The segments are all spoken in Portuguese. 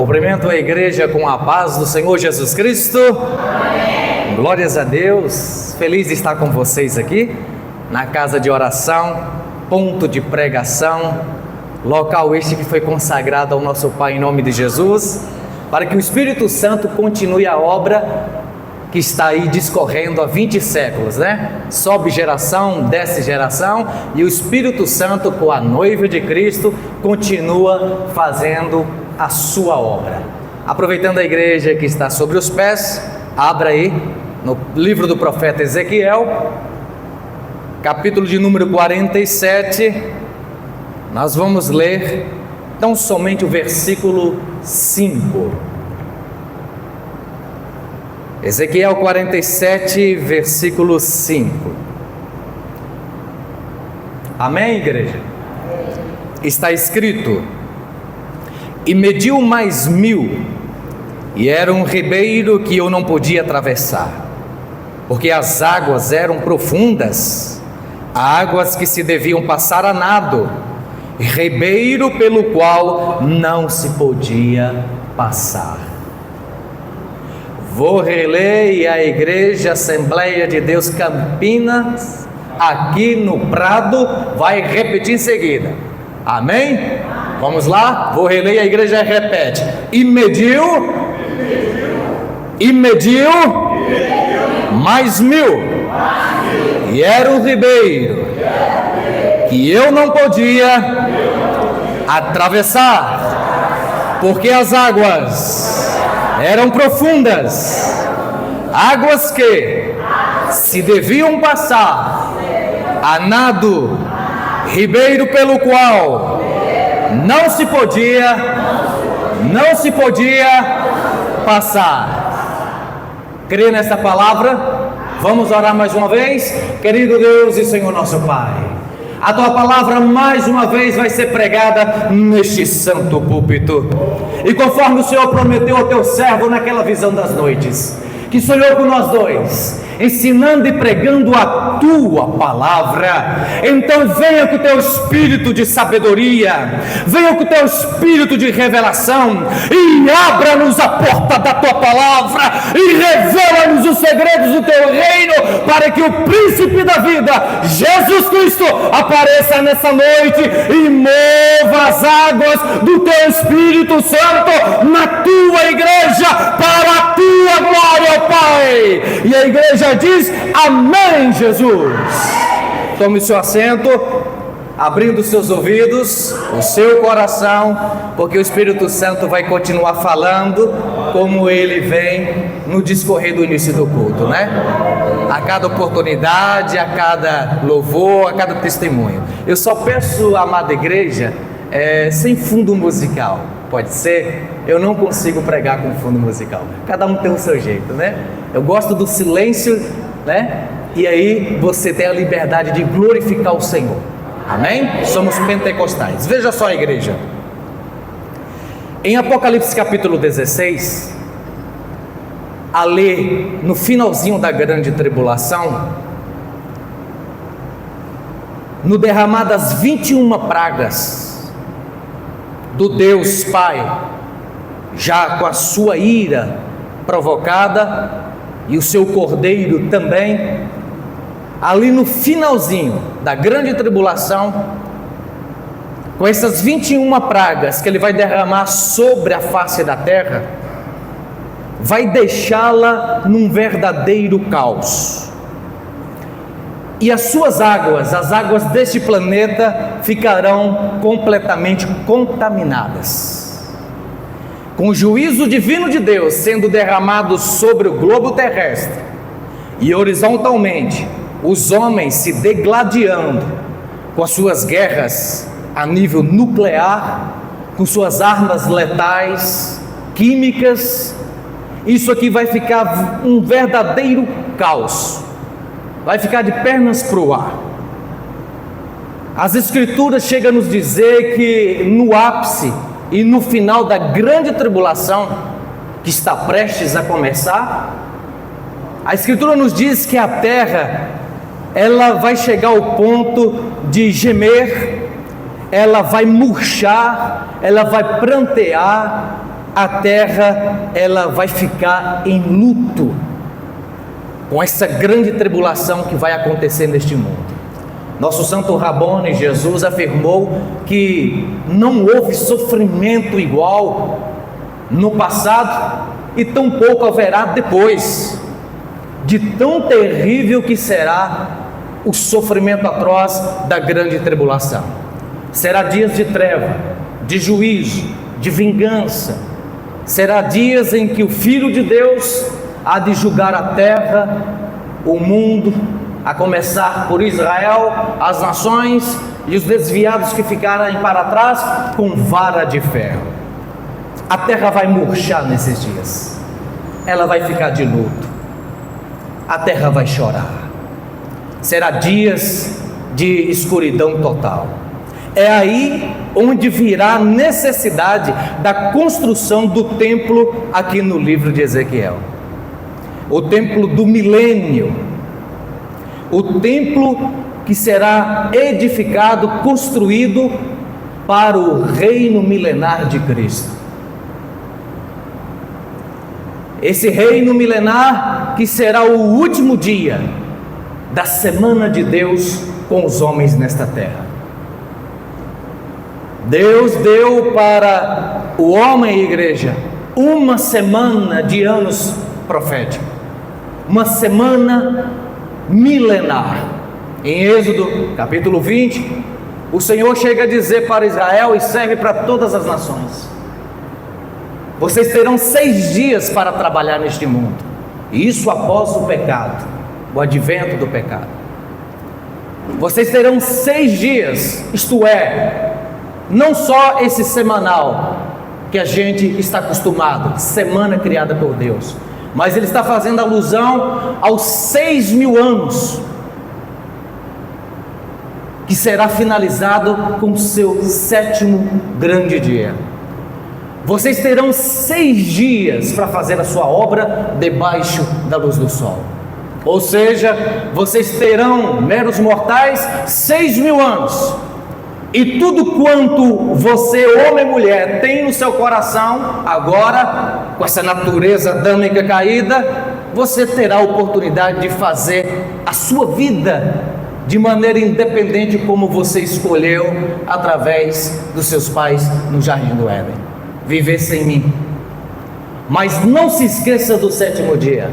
Cumprimento a igreja com a paz do Senhor Jesus Cristo. Amém. Glórias a Deus. Feliz de estar com vocês aqui na casa de oração, ponto de pregação, local este que foi consagrado ao nosso Pai em nome de Jesus, para que o Espírito Santo continue a obra que está aí discorrendo há 20 séculos, né? Sobe geração, desce geração, e o Espírito Santo, com a noiva de Cristo, continua fazendo a sua obra. Aproveitando a igreja que está sobre os pés, abra aí no livro do profeta Ezequiel, capítulo de número 47, nós vamos ler tão somente o versículo 5. Ezequiel 47, versículo 5. Amém, igreja? Está escrito: e mediu mais 1000, e era um ribeiro que eu não podia atravessar, porque as águas eram profundas, águas que se deviam passar a nado, ribeiro pelo qual não se podia passar. Vou reler, e a Igreja Assembleia de Deus Campinas, aqui no Prado, vai repetir em seguida. Amém? Vamos lá? Vou reler e a igreja repete. E mediu mais 1000, e era um ribeiro que eu não podia atravessar, porque as águas eram profundas, águas que se deviam passar a nado, ribeiro pelo qual não se podia passar. Crê nessa palavra? Vamos orar mais uma vez? Querido Deus e Senhor nosso Pai, a Tua palavra mais uma vez vai ser pregada neste santo púlpito, e conforme o Senhor prometeu ao Teu servo naquela visão das noites, que sonhou com nós dois, ensinando e pregando a Tua palavra, então venha com o Teu espírito de sabedoria, venha com o Teu espírito de revelação, e abra-nos a porta da Tua palavra, e revela-nos os segredos do Teu reino, para que o príncipe da vida, Jesus Cristo, apareça nessa noite, e mova as águas do Teu Espírito Santo, na Tua igreja, para a Tua glória, ó Pai. E a igreja diz: amém, Jesus. Tome seu assento, abrindo seus ouvidos, o seu coração, porque o Espírito Santo vai continuar falando como ele vem no discorrer do início do culto, né? A cada oportunidade, a cada louvor, a cada testemunho. Eu só peço, amada igreja, sem fundo musical. Pode ser? Eu não consigo pregar com fundo musical. Cada um tem o seu jeito, né? Eu gosto do silêncio, né? E aí você tem a liberdade de glorificar o Senhor. Amém? Somos pentecostais. Veja só, igreja. Em Apocalipse capítulo 16, ali no finalzinho da grande tribulação, no derramar das 21 pragas do Deus Pai, já com a sua ira provocada, e o seu cordeiro também, ali no finalzinho da grande tribulação, com essas 21 pragas que ele vai derramar sobre a face da terra, vai deixá-la num verdadeiro caos, e as suas águas, as águas deste planeta, ficarão completamente contaminadas, com o juízo divino de Deus sendo derramado sobre o globo terrestre, e horizontalmente os homens se degladiando com as suas guerras a nível nuclear, com suas armas letais, químicas. Isso aqui vai ficar um verdadeiro caos, vai ficar de pernas para o ar. As Escrituras chegam a nos dizer que no ápice e no final da grande tribulação, que está prestes a começar, a Escritura nos diz que a terra, ela vai chegar ao ponto de gemer, ela vai murchar, ela vai prantear, a terra ela vai ficar em luto com essa grande tribulação que vai acontecer neste mundo. Nosso santo Rabboni Jesus afirmou que não houve sofrimento igual no passado e tampouco haverá depois, de tão terrível que será o sofrimento atroz da grande tribulação. Será dias de treva, de juízo, de vingança. Será dias em que o Filho de Deus há de julgar a terra, o mundo, a começar por Israel, as nações e os desviados que ficarem para trás, com vara de ferro. A terra vai murchar nesses dias, ela vai ficar de luto, a terra vai chorar. Será dias de escuridão total. É aí onde virá a necessidade da construção do templo aqui no livro de Ezequiel. O templo do milênio, o templo que será edificado, construído para o reino milenar de Cristo. Esse reino milenar que será o último dia da semana de Deus com os homens nesta terra. Deus deu para o homem e a igreja uma semana de anos proféticos, uma semana milenar. Em Êxodo capítulo 20, o Senhor chega a dizer para Israel, e serve para todas as nações: vocês terão 6 dias para trabalhar neste mundo. E isso após o pecado, o advento do pecado. Vocês terão 6 dias, isto é, não só esse semanal que a gente está acostumado, semana criada por Deus, mas ele está fazendo alusão aos 6.000 anos, que será finalizado com o seu 7º grande dia. Vocês terão 6 dias para fazer a sua obra debaixo da luz do sol. Ou seja, vocês terão, meros mortais, 6.000 anos. E tudo quanto você, homem e mulher, tem no seu coração, agora, com essa natureza adâmica caída, você terá a oportunidade de fazer a sua vida de maneira independente, como você escolheu através dos seus pais no Jardim do Éden. Viver sem mim. Mas não se esqueça do 7º dia.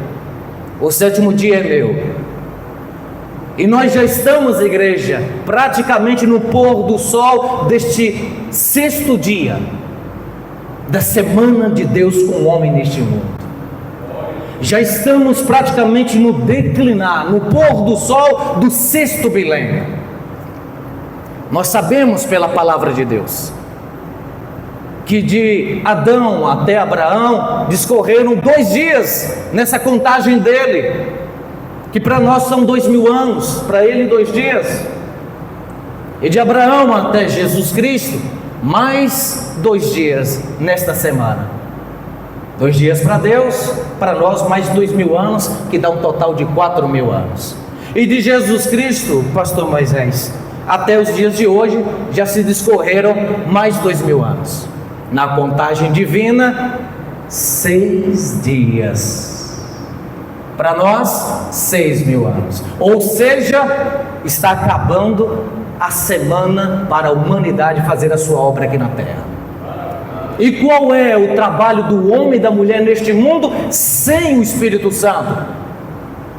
O 7º dia é meu. E nós já estamos, igreja, praticamente no pôr do sol deste 6º dia da semana de Deus com o homem neste mundo. Já estamos praticamente no declinar, no pôr do sol do 6º milênio. Nós sabemos pela palavra de Deus que de Adão até Abraão discorreram 2 dias nessa contagem dele, que para nós são 2.000 anos, para ele 2 dias. E de Abraão até Jesus Cristo, mais 2 dias nesta semana. 2 dias para Deus, para nós mais 2.000 anos, que dá um total de 4.000 anos. E de Jesus Cristo, pastor Moisés, até os dias de hoje, já se discorreram mais 2.000 anos. Na contagem divina, 6 dias. Para nós, 6.000 anos. Ou seja, está acabando a semana para a humanidade fazer a sua obra aqui na terra. E qual é o trabalho do homem e da mulher neste mundo sem o Espírito Santo?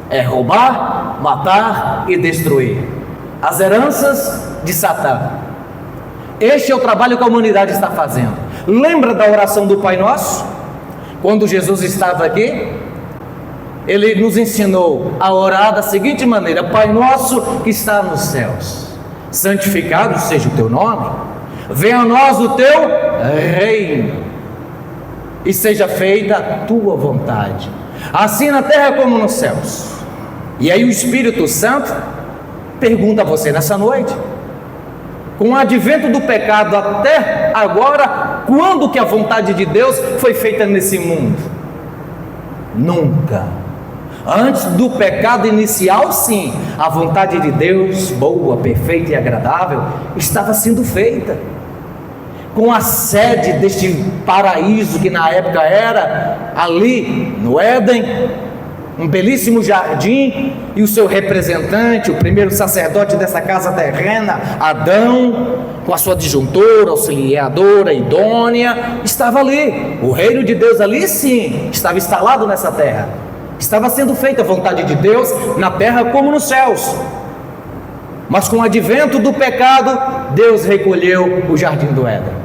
É roubar, matar e destruir. As heranças de Satã. Este é o trabalho que a humanidade está fazendo. Lembra da oração do Pai Nosso? Quando Jesus estava aqui, Ele nos ensinou a orar da seguinte maneira: Pai Nosso que está nos céus, santificado seja o Teu nome, venha a nós o Teu reino, e seja feita a Tua vontade, assim na terra como nos céus. E aí o Espírito Santo pergunta a você nessa noite, com o advento do pecado até agora, quando que a vontade de Deus foi feita nesse mundo? Nunca. Antes do pecado inicial, sim, a vontade de Deus, boa, perfeita e agradável, estava sendo feita. com a sede deste paraíso que na época era ali no Éden, um belíssimo jardim, e o seu representante, o primeiro sacerdote dessa casa terrena, Adão, com a sua disjuntora, auxiliadora, idônea, estava ali. O reino de Deus ali sim, estava instalado nessa terra, estava sendo feita a vontade de Deus na terra como nos céus. Mas com o advento do pecado, Deus recolheu o jardim do Éden.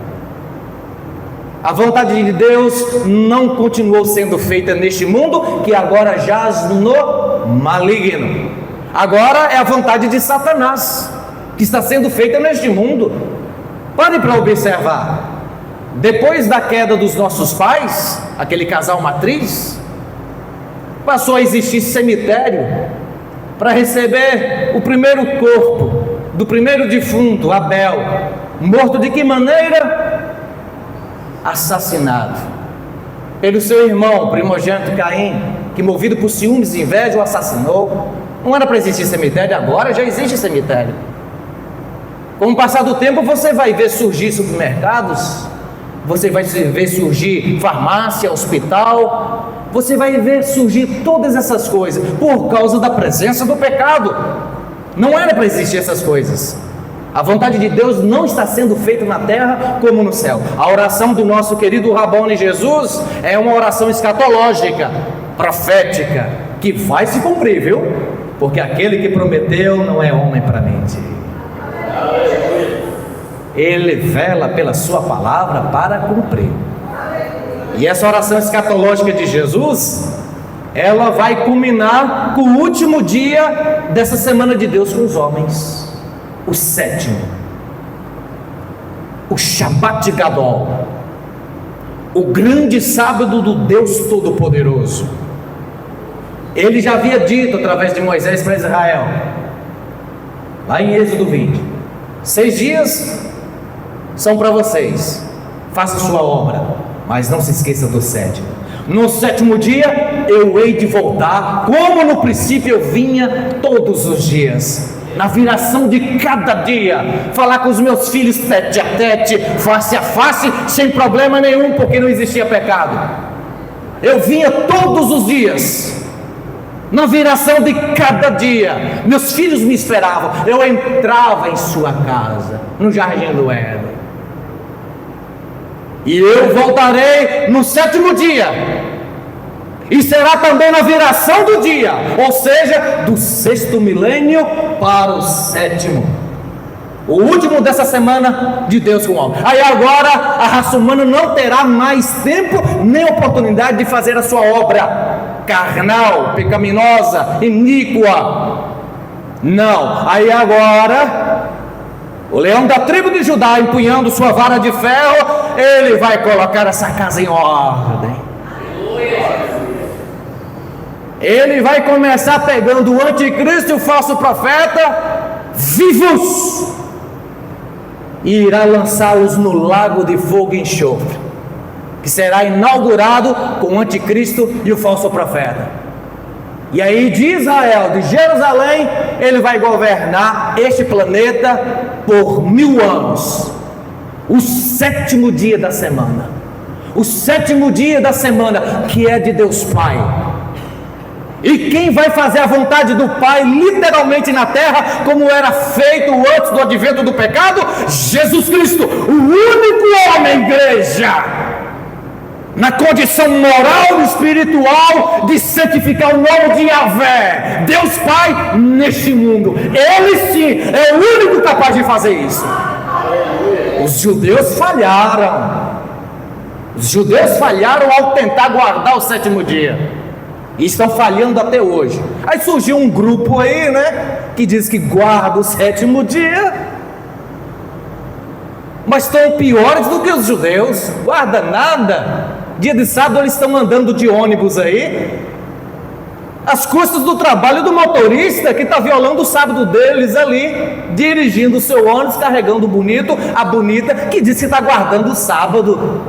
A vontade de Deus não continuou sendo feita neste mundo, que agora jaz no maligno. Agora é a vontade de Satanás que está sendo feita neste mundo. Pare para observar. Depois da queda dos nossos pais, aquele casal matriz, passou a existir cemitério para receber o primeiro corpo do primeiro defunto, Abel, morto de que maneira? Assassinado pelo seu irmão primogênito Caim, que movido por ciúmes e inveja o assassinou. Não era para existir cemitério, agora já existe cemitério. Com o passar do tempo você vai ver surgir supermercados, você vai ver surgir farmácia, hospital, você vai ver surgir todas essas coisas por causa da presença do pecado. Não era para existir essas coisas. A vontade de Deus não está sendo feita na terra como no céu. A oração do nosso querido Rabone Jesus é uma oração escatológica, profética, que vai se cumprir, viu? Porque aquele que prometeu não é homem para mentir. Ele vela pela sua palavra para cumprir. E essa oração escatológica de Jesus, ela vai culminar com o último dia dessa semana de Deus com os homens, o sétimo, o Shabat Gadol, o grande sábado do Deus Todo-Poderoso. Ele já havia dito através de Moisés para Israel, lá em Êxodo 20: 6 dias são para vocês, faça sua obra, mas não se esqueça do sétimo. No sétimo dia eu hei de voltar, como no princípio eu vinha todos os dias, na viração de cada dia, falar com os meus filhos tete a tete, face a face, sem problema nenhum, porque não existia pecado. Eu vinha todos os dias, na viração de cada dia. Meus filhos me esperavam, eu entrava em sua casa, no jardim do Éden. E eu voltarei no sétimo dia, e será também na viração do dia, ou seja, do sexto milênio para o sétimo, o último dessa semana de Deus com o homem. Aí agora a raça humana não terá mais tempo nem oportunidade de fazer a sua obra carnal, pecaminosa, iníqua. Não, aí agora o leão da tribo de Judá, empunhando sua vara de ferro, ele vai colocar essa casa em ordem. Ele vai começar pegando o anticristo e o falso profeta vivos, e irá lançá-los no lago de fogo e enxofre, que será inaugurado com o anticristo e o falso profeta. E aí de Israel, de Jerusalém, ele vai governar este planeta por 1000 anos. O sétimo dia da semana, o sétimo dia da semana, que é de Deus Pai. E quem vai fazer a vontade do Pai literalmente na terra, como era feito antes do advento do pecado? Jesus Cristo, o único homem, igreja, na condição moral e espiritual de santificar o nome de Yahvé, Deus Pai, neste mundo. Ele sim é o único capaz de fazer isso. Os judeus falharam. Os judeus falharam ao tentar guardar o sétimo dia, e estão falhando até hoje. Aí surgiu um grupo aí, né, que diz que guarda o sétimo dia, mas estão piores do que os judeus. Guarda nada. Dia de sábado eles estão andando de ônibus aí, às custas do trabalho do motorista, que está violando o sábado deles ali, dirigindo o seu ônibus, carregando o bonito, a bonita, que diz que está guardando o sábado.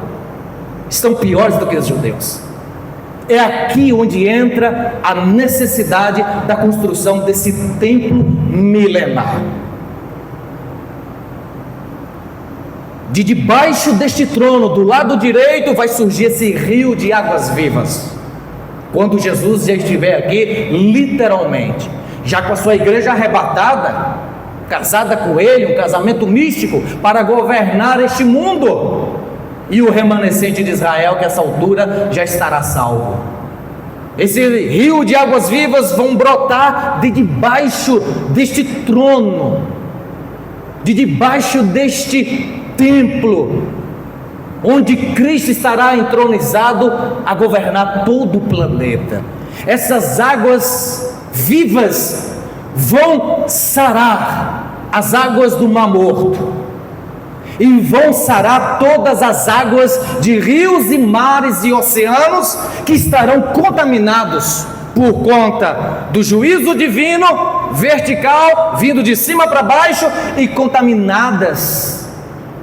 Estão piores do que os judeus. É aqui onde entra a necessidade da construção desse templo milenar. de debaixo deste trono, do lado direito, vai surgir esse rio de águas vivas. Quando Jesus já estiver aqui, literalmente, já com a sua igreja arrebatada, casada com ele, um casamento místico, para governar este mundo, e o remanescente de Israel, que a essa altura já estará salvo. Esse rio de águas vivas vão brotar de debaixo deste trono, de debaixo deste templo, onde Cristo estará entronizado a governar todo o planeta. Essas águas vivas vão sarar as águas do Mar Morto, e vão sarar todas as águas de rios e mares e oceanos que estarão contaminados por conta do juízo divino vertical, vindo de cima para baixo, e contaminadas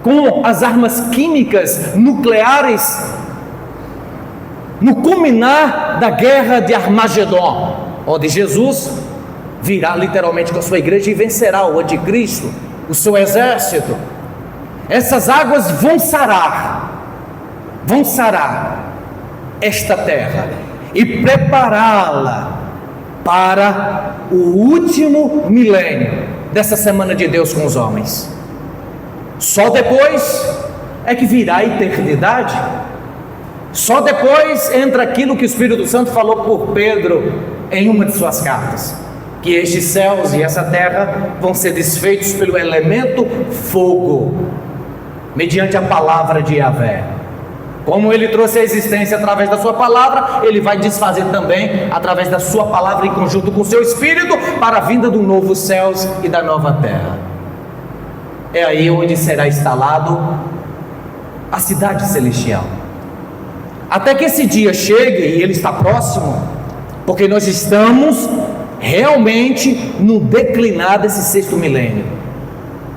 com as armas químicas nucleares no culminar da guerra de Armagedon, onde Jesus virá literalmente com a sua igreja e vencerá o anticristo, o seu exército. Essas águas vão sarar esta terra e prepará-la para o último milênio dessa semana de Deus com os homens. Só depois é que virá a eternidade. Só depois entra aquilo que o Espírito Santo falou por Pedro em uma de suas cartas, que estes céus e essa terra vão ser desfeitos pelo elemento fogo, mediante a palavra de Yahvé. Como ele trouxe a existência através da sua palavra, ele vai desfazer também através da sua palavra, em conjunto com o seu Espírito, para a vinda do novo céus e da nova terra. É aí onde será instalado a cidade celestial. Até que esse dia chegue, e ele está próximo, porque nós estamos realmente no declinar desse sexto milênio.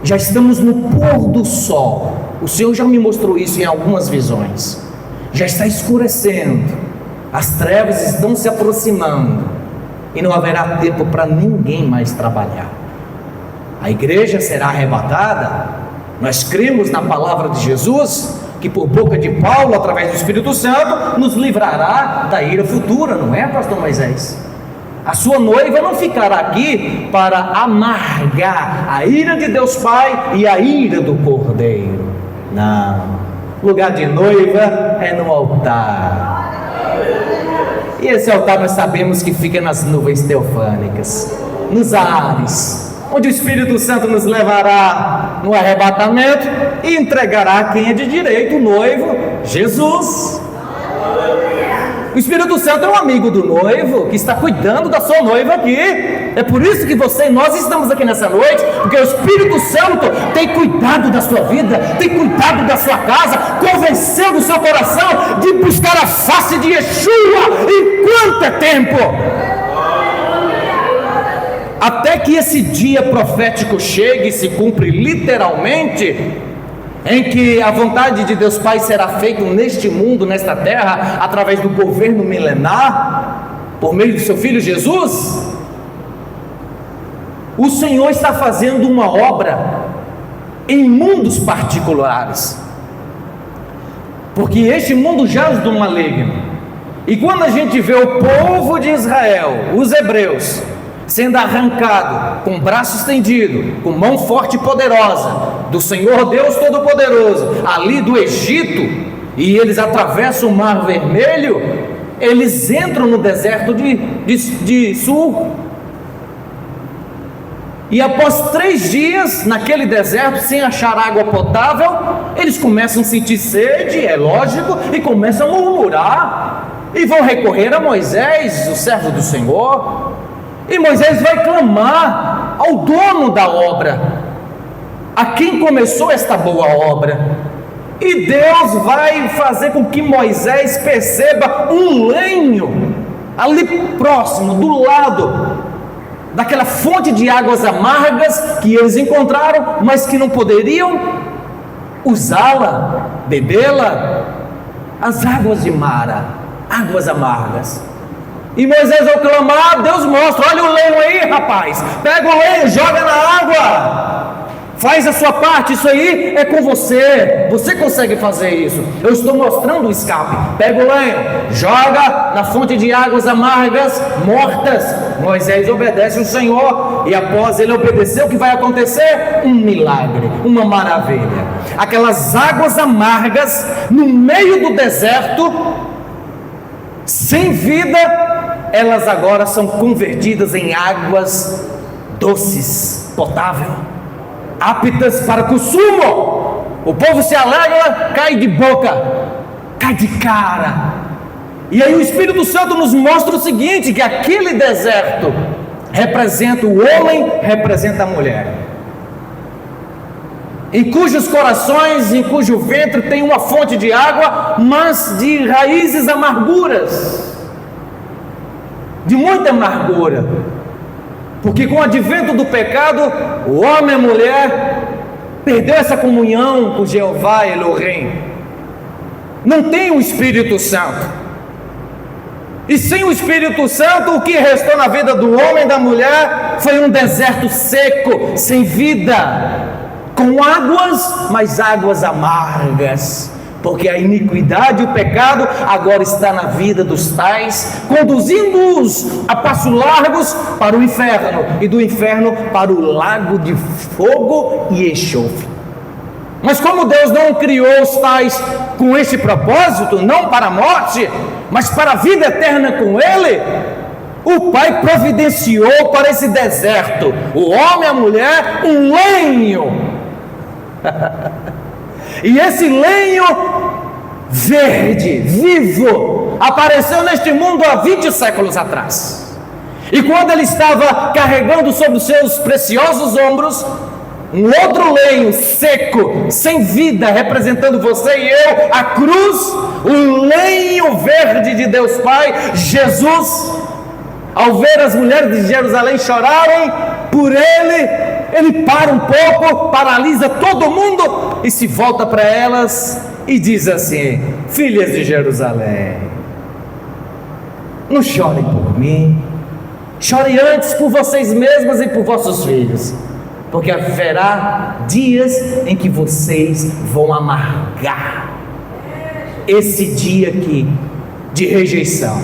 Já estamos no pôr do sol. O Senhor já me mostrou isso em algumas visões. Já está escurecendo, as trevas estão se aproximando, e não haverá tempo para ninguém mais trabalhar. A igreja será arrebatada. Nós cremos na palavra de Jesus, que por boca de Paulo, através do Espírito Santo, nos livrará da ira futura, não é, pastor Moisés? A sua noiva não ficará aqui para amargar a ira de Deus Pai e a ira do Cordeiro. Não, lugar de noiva é no altar. E esse altar nós sabemos que fica nas nuvens teofânicas, nos ares, onde o Espírito Santo nos levará no arrebatamento e entregará a quem é de direito, o noivo, Jesus. O Espírito Santo é um amigo do noivo, que está cuidando da sua noiva aqui. É por isso que você e nós estamos aqui nessa noite, porque o Espírito Santo tem cuidado da sua vida, tem cuidado da sua casa, convencendo o seu coração de buscar a face de Yeshua enquanto é tempo. Até que esse dia profético chegue e se cumpre literalmente, em que a vontade de Deus Pai será feita neste mundo, nesta terra, através do governo milenar, por meio do seu Filho Jesus. O Senhor está fazendo uma obra em mundos particulares, porque este mundo jaz do maligno. E quando a gente vê o povo de Israel, os hebreus, sendo arrancado com braço estendido, com mão forte e poderosa do Senhor Deus Todo-Poderoso, ali do Egito, e eles atravessam o Mar Vermelho, eles entram no deserto de Sur, e após 3 dias naquele deserto, sem achar água potável, eles começam a sentir sede, é lógico, e começam a murmurar, e vão recorrer a Moisés, o servo do Senhor. E Moisés vai clamar ao dono da obra, a quem começou esta boa obra. E Deus vai fazer com que Moisés perceba um lenho ali próximo, do lado daquela fonte de águas amargas que eles encontraram, mas que não poderiam usá-la, bebê-la. As águas de Mara, águas amargas. E Moisés, ao clamar, Deus mostra: olha o lenho aí, rapaz, pega o lenho, joga na água. Faz a sua parte, isso aí é com você. Você consegue fazer isso. Eu estou mostrando o escape. Pega o lenho, joga na fonte de águas amargas, mortas. Moisés obedece o Senhor, e após ele obedecer, o que vai acontecer? Um milagre, uma maravilha. Aquelas águas amargas no meio do deserto, sem vida, elas agora são convertidas em águas doces, potável, aptas para consumo. O povo se alegra, cai de boca, cai de cara. E aí o Espírito Santo nos mostra o seguinte, que aquele deserto representa o homem, representa a mulher, em cujos corações, em cujo ventre tem uma fonte de água, mas de raízes amarguras, de muita amargura. Porque com o advento do pecado, o homem e a mulher perdeu essa comunhão com Jeová Elohim. Não tem o Espírito Santo. E sem o Espírito Santo, o que restou na vida do homem e da mulher foi um deserto seco, sem vida, com águas, mas águas amargas. Porque a iniquidade e o pecado agora está na vida dos tais, conduzindo-os a passos largos para o inferno, e do inferno para o lago de fogo e enxofre. Mas como Deus não criou os tais com este propósito, não para a morte, mas para a vida eterna com Ele, o Pai providenciou para esse deserto, o homem e a mulher, um lenho. E esse lenho verde, vivo, apareceu neste mundo há 20 séculos atrás. E quando ele estava carregando sobre os seus preciosos ombros um outro lenho seco, sem vida, representando você e eu, a cruz, o lenho verde de Deus Pai, Jesus, ao ver as mulheres de Jerusalém chorarem por ele para um pouco, paralisa todo mundo e se volta para elas e diz assim: filhas de Jerusalém, não chorem por mim, chorem antes por vocês mesmas e por vossos filhos, porque haverá dias em que vocês vão amargar esse dia aqui de rejeição.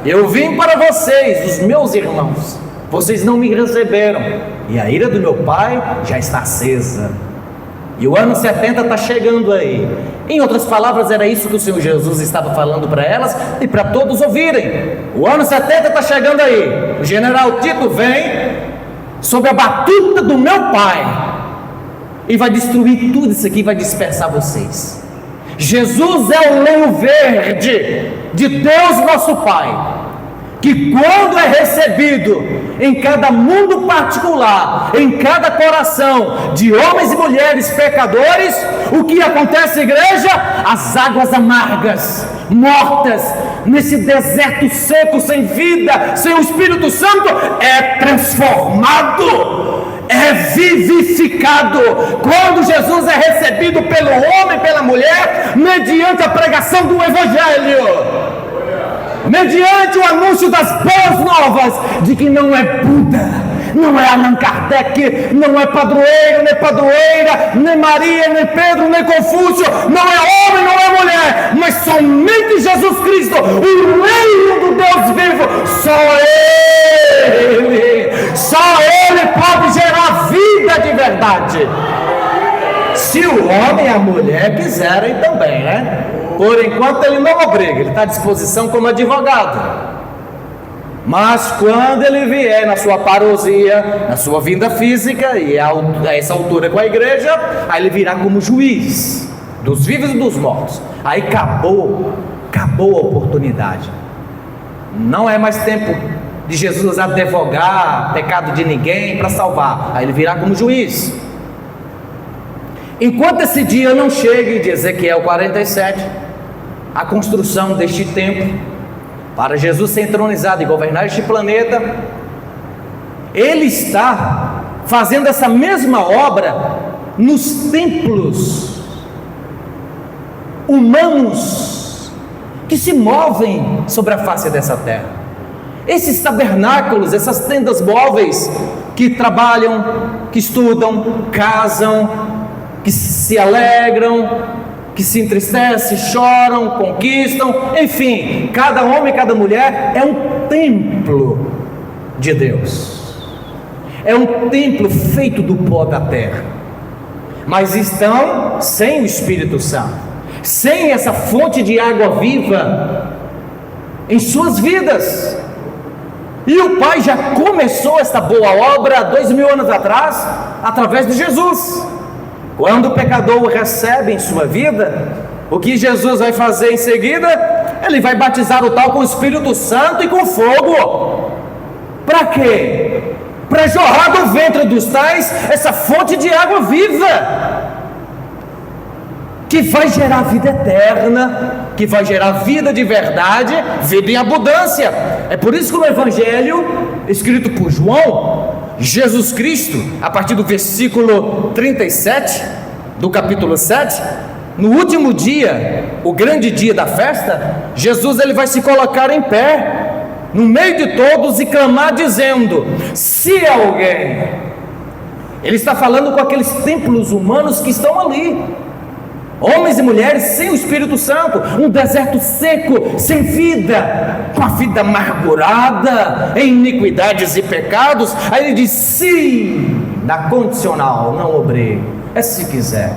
Eu vim para vocês, os meus irmãos, vocês não me receberam, e a ira do meu Pai já está acesa, e o ano 70 está chegando aí. Em outras palavras, era isso que o Senhor Jesus estava falando para elas e para todos ouvirem. O ano 70 está chegando aí, o general Tito vem sob a batuta do meu Pai e vai destruir tudo isso aqui, vai dispersar vocês. Jesus é o lenho verde de Deus nosso Pai, que quando é recebido em cada mundo particular, em cada coração de homens e mulheres pecadores, o que acontece, igreja? As águas amargas, mortas, nesse deserto seco, sem vida, sem o Espírito Santo, é transformado, é vivificado. Quando Jesus é recebido pelo homem e pela mulher, mediante a pregação do Evangelho, mediante o anúncio das boas novas, de que não é Buda, não é Allan Kardec, não é padroeiro, nem padroeira, nem Maria, nem Pedro, nem Confúcio, não é homem, não é mulher, mas somente Jesus Cristo, o Reino do Deus vivo. Só Ele pode gerar vida de verdade, se o homem e a mulher quiserem também, né? Por enquanto ele não obriga, ele está à disposição como advogado. Mas quando ele vier na sua parousia, na sua vinda física, e a essa altura com a igreja, aí ele virá como juiz dos vivos e dos mortos. Aí acabou a oportunidade. Não é mais tempo de Jesus advogar pecado de ninguém para salvar. Aí ele virá como juiz. Enquanto esse dia não chegue, de Ezequiel 47, a construção deste templo, para Jesus ser entronizado e governar este planeta, Ele está fazendo essa mesma obra nos templos humanos que se movem sobre a face dessa terra. Esses tabernáculos, essas tendas móveis que trabalham que estudam, casam, que se alegram, que se entristecem, choram, conquistam, enfim, cada homem e cada mulher é um templo de Deus, é um templo feito do pó da terra, mas estão sem o Espírito Santo, sem essa fonte de água viva em suas vidas. E o Pai já começou esta boa obra há 2000 anos atrás, através de Jesus. Quando o pecador o recebe em sua vida, o que Jesus vai fazer em seguida? Ele vai batizar o tal com o Espírito Santo e com fogo. Para quê? Para jorrar do ventre dos tais essa fonte de água viva, que vai gerar vida eterna, que vai gerar vida de verdade, vida em abundância. É por isso que no Evangelho escrito por João, Jesus Cristo, a partir do versículo 37 do capítulo 7, no último dia, o grande dia da festa, Jesus ele vai se colocar em pé no meio de todos e clamar dizendo: se alguém, ele está falando com aqueles templos humanos que estão ali, homens e mulheres sem o Espírito Santo, um deserto seco, sem vida, com a vida amargurada, em iniquidades e pecados. Aí ele diz: se, na condicional, não obrigue, é se quiser,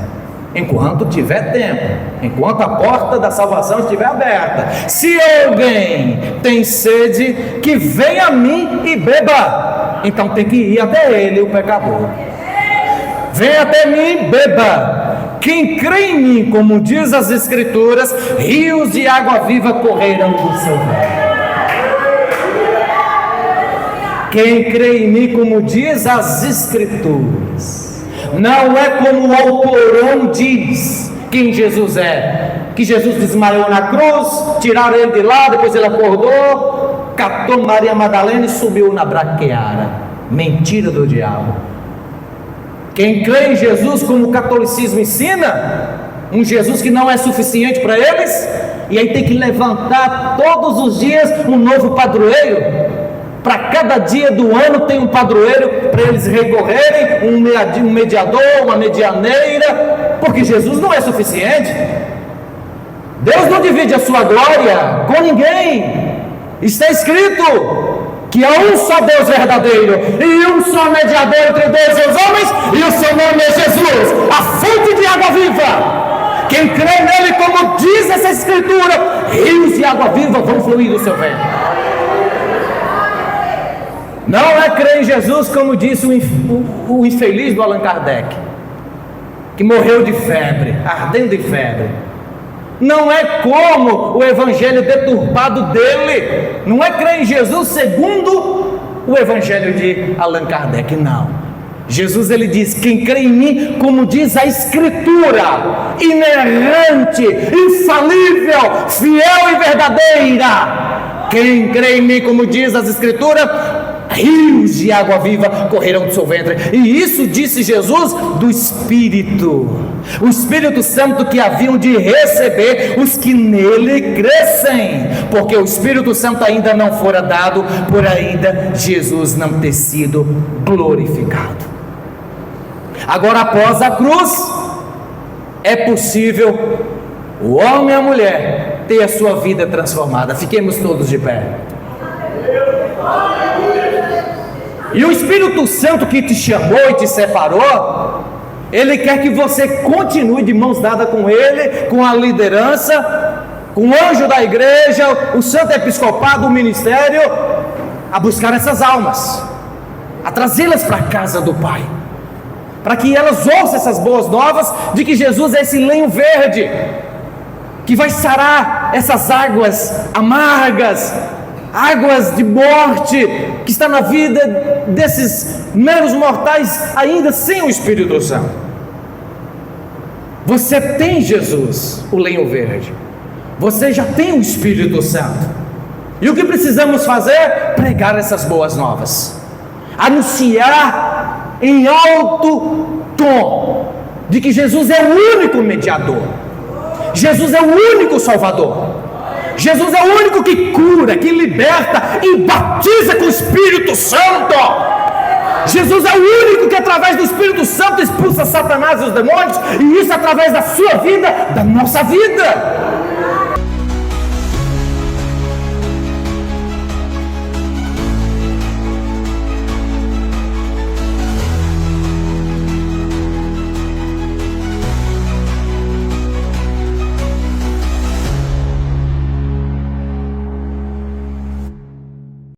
enquanto tiver tempo, enquanto a porta da salvação estiver aberta. Se alguém tem sede, que venha a mim e beba. Então tem que ir até ele, o pecador. Venha até mim, beba. Quem crê em mim, como diz as Escrituras, rios de água viva correrão do seu ventre. Quem crê em mim, como diz as Escrituras, não é como o Alcorão diz quem Jesus é, que Jesus desmaiou na cruz, tiraram ele de lá, depois ele acordou, catou Maria Madalena e subiu na braquiara. Mentira do diabo. Quem crê em Jesus, como o catolicismo ensina, um Jesus que não é suficiente para eles, e aí tem que levantar todos os dias um novo padroeiro. Para cada dia do ano tem um padroeiro para eles recorrerem, um mediador, uma medianeira, porque Jesus não é suficiente. Deus não divide a sua glória com ninguém. Está escrito que há um só Deus verdadeiro e um só mediador entre Deus e os homens, e o seu nome é Jesus, a fonte de água viva. Quem crê nele, como diz essa Escritura, rios de água viva vão fluir do seu ventre. Não é crer em Jesus, como disse o infeliz do Allan Kardec, que morreu de febre, ardendo de febre. Não é como o evangelho deturpado dele, não é crer em Jesus segundo o evangelho de Allan Kardec, não. Jesus ele diz: quem crê em mim, como diz a Escritura, inerrante, infalível, fiel e verdadeira. Quem crê em mim, como diz as Escrituras, rios de água viva correrão do seu ventre. E isso disse Jesus do Espírito, o Espírito Santo que haviam de receber os que nele crescem, porque o Espírito Santo ainda não fora dado, por ainda Jesus não ter sido glorificado. Agora, após a cruz, é possível o homem e a mulher ter a sua vida transformada. Fiquemos todos de pé. E o Espírito Santo que te chamou e te separou, ele quer que você continue de mãos dadas com ele, com a liderança, com o anjo da igreja, o santo episcopado, o ministério, a buscar essas almas, a trazê-las para a casa do Pai, para que elas ouçam essas boas novas de que Jesus é esse lenho verde que vai sarar essas águas amargas, águas de morte que está na vida desses meros mortais ainda sem o Espírito Santo. Você tem Jesus, o lenho verde, você já tem o Espírito Santo, e o que precisamos fazer? Pregar essas boas novas, anunciar em alto tom de que Jesus é o único mediador, Jesus é o único Salvador, Jesus é o único que cura, que liberta e batiza com o Espírito Santo. Jesus é o único que através do Espírito Santo expulsa Satanás e os demônios, e isso através da sua vida, da nossa vida.